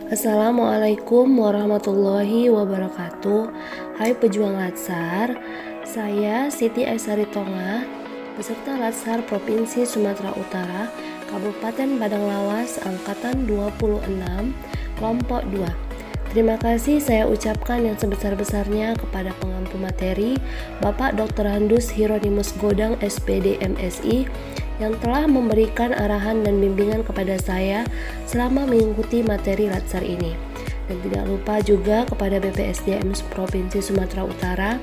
Assalamualaikum warahmatullahi wabarakatuh. Hai pejuang Latsar, saya Siti Aisari Tonga, peserta Latsar Provinsi Sumatera Utara, Kabupaten Padang Lawas, Angkatan 26, Kelompok 2. Terima kasih saya ucapkan yang sebesar-besarnya kepada pengampu materi, Bapak Dr. Handus Hieronimus Godang, SPD MSI, yang telah memberikan arahan dan bimbingan kepada saya selama mengikuti materi Latsar ini. Dan tidak lupa juga kepada BPSDM Provinsi Sumatera Utara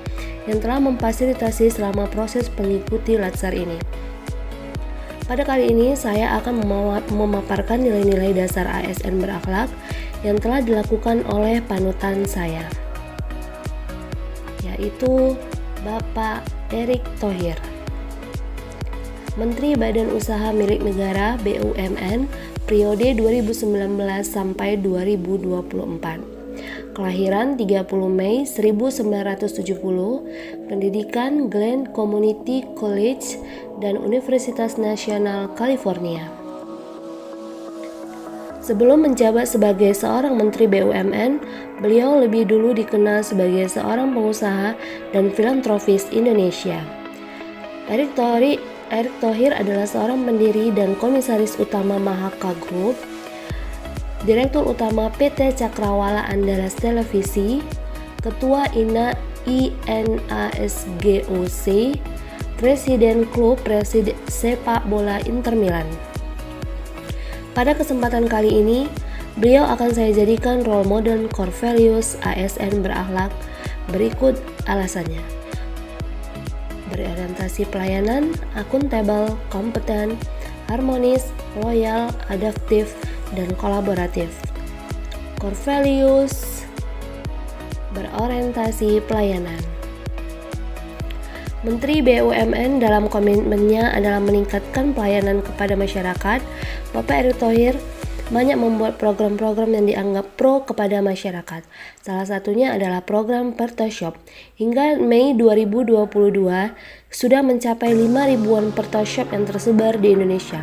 yang telah memfasilitasi selama proses mengikuti Latsar ini. Pada kali ini saya akan memaparkan nilai-nilai dasar ASN berakhlak yang telah dilakukan oleh panutan saya, yaitu Bapak Erick Thohir, Menteri Badan Usaha Milik Negara BUMN periode 2019 sampai 2024. Kelahiran 30 Mei 1970, pendidikan Glen Community College dan Universitas Nasional California. Sebelum menjabat sebagai seorang Menteri BUMN, beliau lebih dulu dikenal sebagai seorang pengusaha dan filantropis Indonesia. Erick Thohir adalah seorang pendiri dan komisaris utama Mahaka Group, Direktur Utama PT Cakrawala Andalas Televisi, Ketua INASGOC, Presiden Klub Sepak Bola Inter Milan. Pada kesempatan kali ini, beliau akan saya jadikan role model core values ASN berakhlak. Berikut alasannya: berorientasi pelayanan, akuntabel, kompeten, harmonis, loyal, adaptif, dan kolaboratif. Core values berorientasi pelayanan. Menteri BUMN dalam komitmennya adalah meningkatkan pelayanan kepada masyarakat. Bapak Erick Thohir banyak membuat program-program yang dianggap pro kepada masyarakat. Salah satunya adalah program Pertashop. Hingga Mei 2022 sudah mencapai 5.000-an Pertashop yang tersebar di Indonesia.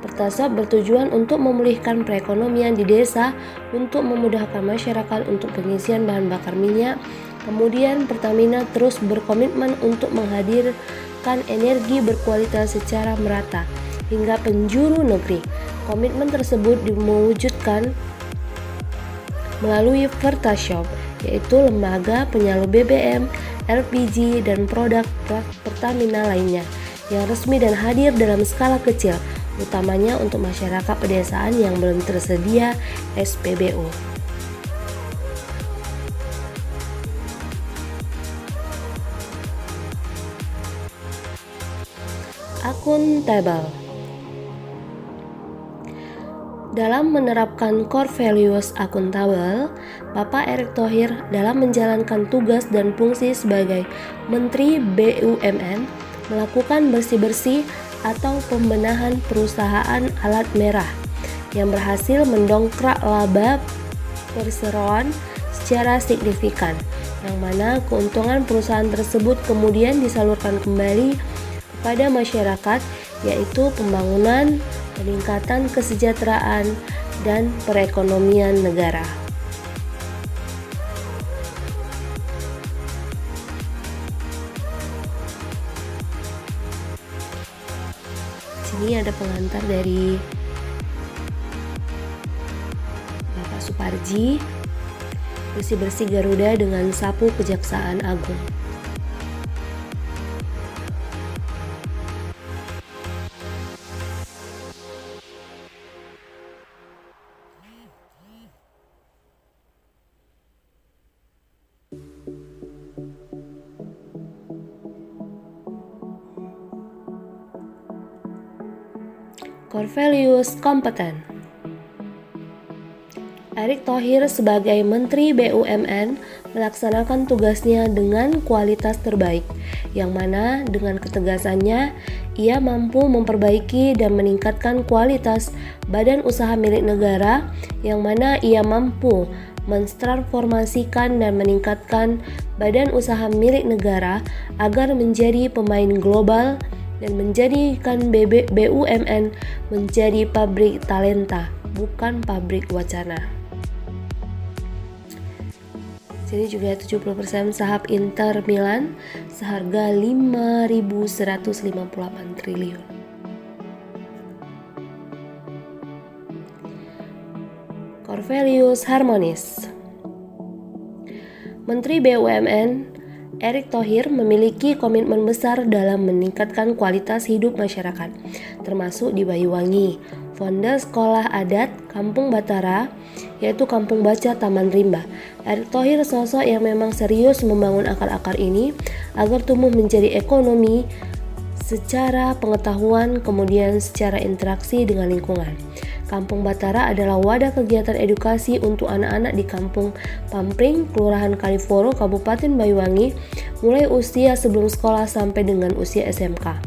Pertashop bertujuan untuk memulihkan perekonomian di desa untuk memudahkan masyarakat untuk pengisian bahan bakar minyak. Kemudian Pertamina terus berkomitmen untuk menghadirkan energi berkualitas secara merata hingga penjuru negeri. Komitmen tersebut diwujudkan melalui Pertashop, yaitu lembaga penyalur BBM, LPG, dan produk Pertamina lainnya yang resmi dan hadir dalam skala kecil, utamanya untuk masyarakat pedesaan yang belum tersedia SPBU. Akuntabel. Dalam menerapkan core values akuntabel, Bapak Erick Thohir dalam menjalankan tugas dan fungsi sebagai Menteri BUMN melakukan bersih-bersih atau pembenahan perusahaan alat merah yang berhasil mendongkrak laba perseroan secara signifikan, yang mana keuntungan perusahaan tersebut kemudian disalurkan kembali kepada masyarakat, yaitu pembangunan, peningkatan kesejahteraan, dan perekonomian negara. Sini ada pengantar dari Bapak Suparji, bersih-bersih Garuda dengan sapu Kejaksaan Agung. Core values kompeten. Erick Thohir sebagai Menteri BUMN melaksanakan tugasnya dengan kualitas terbaik, yang mana dengan ketegasannya ia mampu memperbaiki dan meningkatkan kualitas badan usaha milik negara, yang mana ia mampu mentransformasikan dan meningkatkan badan usaha milik negara agar menjadi pemain global dan menjadikan BUMN menjadi pabrik talenta, bukan pabrik wacana. Sini juga 70% saham Inter Milan seharga 5.158 triliun. Corvelius Harmonis. Menteri BUMN Erick Thohir memiliki komitmen besar dalam meningkatkan kualitas hidup masyarakat, termasuk di Banyuwangi. Founder Sekolah Adat Kampung Batara, yaitu Kampung Baca Taman Rimba. Erick Thohir sosok yang memang serius membangun akar-akar ini agar tumbuh menjadi ekonomi secara pengetahuan, kemudian secara interaksi dengan lingkungan. Kampung Batara adalah wadah kegiatan edukasi untuk anak-anak di Kampung Pampring, Kelurahan Kaliforo, Kabupaten Banyuwangi, mulai usia sebelum sekolah sampai dengan usia SMK.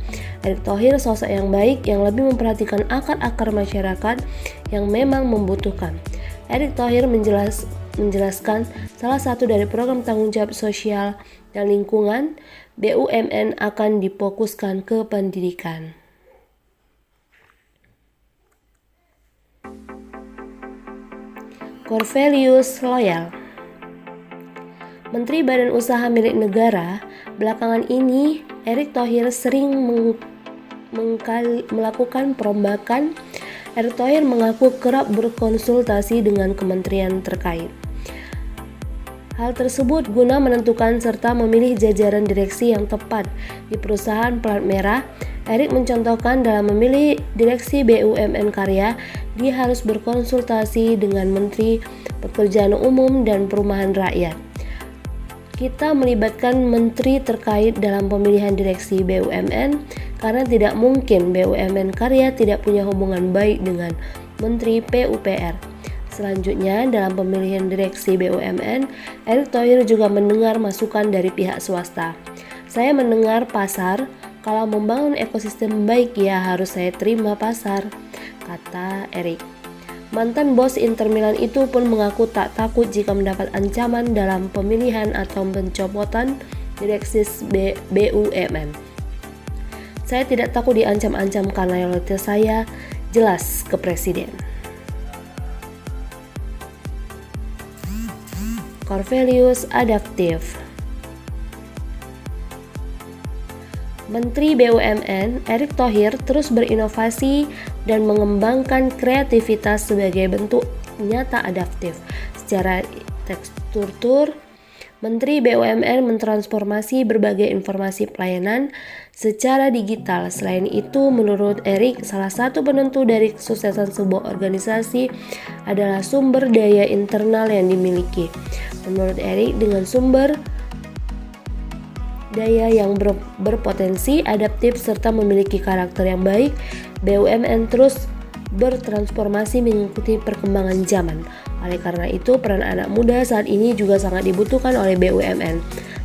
Erick Thohir sosok yang baik yang lebih memperhatikan akar-akar masyarakat yang memang membutuhkan. Erick Thohir menjelaskan salah satu dari program tanggung jawab sosial dan lingkungan BUMN akan difokuskan ke pendidikan. Corvelius Loyal. Menteri Badan Usaha milik negara, belakangan ini Erick Thohir sering melakukan perombakan. Erick Thohir mengaku kerap berkonsultasi dengan kementerian terkait. Hal tersebut guna menentukan serta memilih jajaran direksi yang tepat di perusahaan plat merah. Erick mencontohkan dalam memilih direksi BUMN Karya, dia harus berkonsultasi dengan Menteri Pekerjaan Umum dan Perumahan Rakyat. Kita melibatkan menteri terkait dalam pemilihan direksi BUMN karena tidak mungkin BUMN Karya tidak punya hubungan baik dengan Menteri PUPR. Selanjutnya, dalam pemilihan direksi BUMN, Erick Thohir juga mendengar masukan dari pihak swasta. Saya mendengar pasar, kalau membangun ekosistem baik ya harus saya terima pasar, kata Erick. Mantan bos Inter Milan itu pun mengaku tak takut jika mendapat ancaman dalam pemilihan atau pencopotan direksi BUMN. Saya tidak takut diancam-ancam karena loyalitas saya jelas ke presiden. Corvelius Adaptif. Menteri BUMN Erick Thohir terus berinovasi dan mengembangkan kreativitas sebagai bentuk nyata adaptif. Secara tekstur, Menteri BUMN mentransformasi berbagai informasi pelayanan secara digital. Selain itu, menurut Erick, salah satu penentu dari kesuksesan sebuah organisasi adalah sumber daya internal yang dimiliki. Menurut Erick, dengan sumber daya yang berpotensi, adaptif, serta memiliki karakter yang baik, BUMN terus bertransformasi mengikuti perkembangan zaman. Oleh karena itu, peran anak muda saat ini juga sangat dibutuhkan oleh BUMN.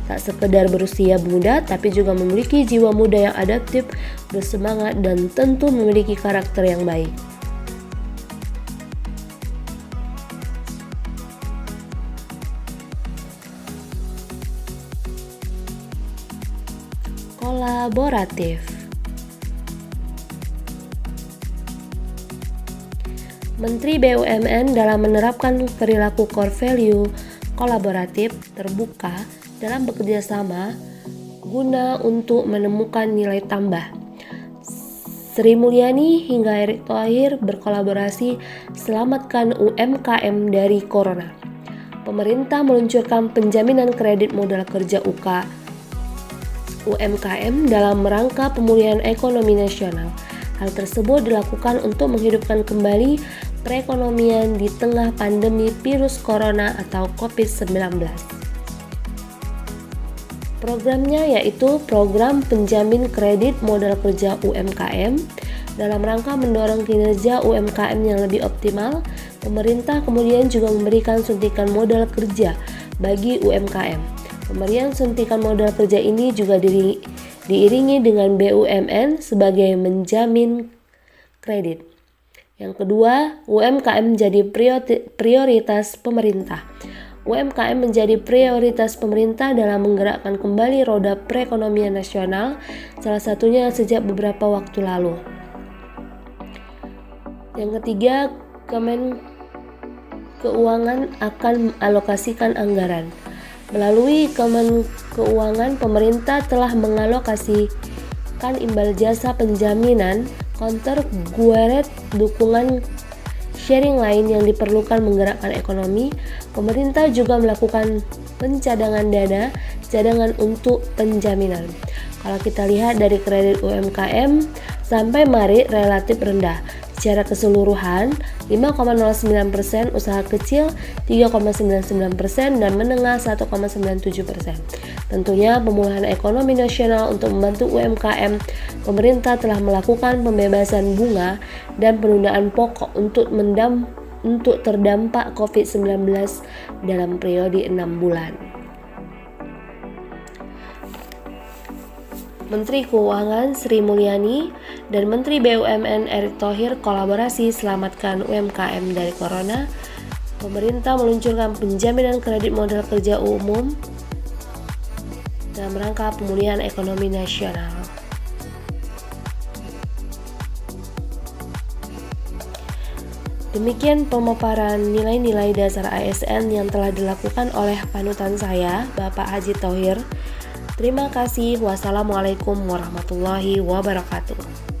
Tak sekedar berusia muda, tapi juga memiliki jiwa muda yang adaptif, bersemangat, dan tentu memiliki karakter yang baik. Kolaboratif. Menteri BUMN dalam menerapkan perilaku core value kolaboratif terbuka dalam bekerja sama guna untuk menemukan nilai tambah. Sri Mulyani hingga Erick Thohir berkolaborasi selamatkan UMKM dari corona. Pemerintah meluncurkan penjaminan kredit modal kerja UMKM dalam rangka pemulihan ekonomi nasional. Hal tersebut dilakukan untuk menghidupkan kembali perekonomian di tengah pandemi virus corona atau COVID-19. Programnya yaitu Program Penjamin Kredit Modal Kerja UMKM. Dalam rangka mendorong kinerja UMKM yang lebih optimal, pemerintah kemudian juga memberikan suntikan modal kerja bagi UMKM. Pemberian suntikan modal kerja ini juga diiringi dengan BUMN sebagai menjamin kredit. Yang kedua, UMKM menjadi prioritas pemerintah. UMKM menjadi prioritas pemerintah dalam menggerakkan kembali roda perekonomian nasional, salah satunya sejak beberapa waktu lalu. Yang ketiga, Kemen Keuangan akan alokasikan anggaran. Melalui Kemen Keuangan, pemerintah telah mengalokasikan imbal jasa penjaminan, counter guaret, dukungan sharing lain yang diperlukan menggerakkan ekonomi. Pemerintah juga melakukan pencadangan dana cadangan untuk penjaminan. Kalau kita lihat dari kredit UMKM sampai Maret relatif rendah. Secara keseluruhan 5,09%, usaha kecil 3,99% dan menengah 1,97%. Tentunya pemulihan ekonomi nasional untuk membantu UMKM, pemerintah telah melakukan pembebasan bunga dan penundaan pokok untuk terdampak COVID-19 dalam periode 6 bulan. Menteri Keuangan Sri Mulyani dan Menteri BUMN Erick Thohir kolaborasi selamatkan UMKM dari Corona. Pemerintah meluncurkan penjaminan kredit modal kerja umum dalam rangka pemulihan ekonomi nasional. Demikian pemaparan nilai-nilai dasar ASN yang telah dilakukan oleh panutan saya, Bapak Haji Thohir. Terima kasih. Wassalamualaikum warahmatullahi wabarakatuh.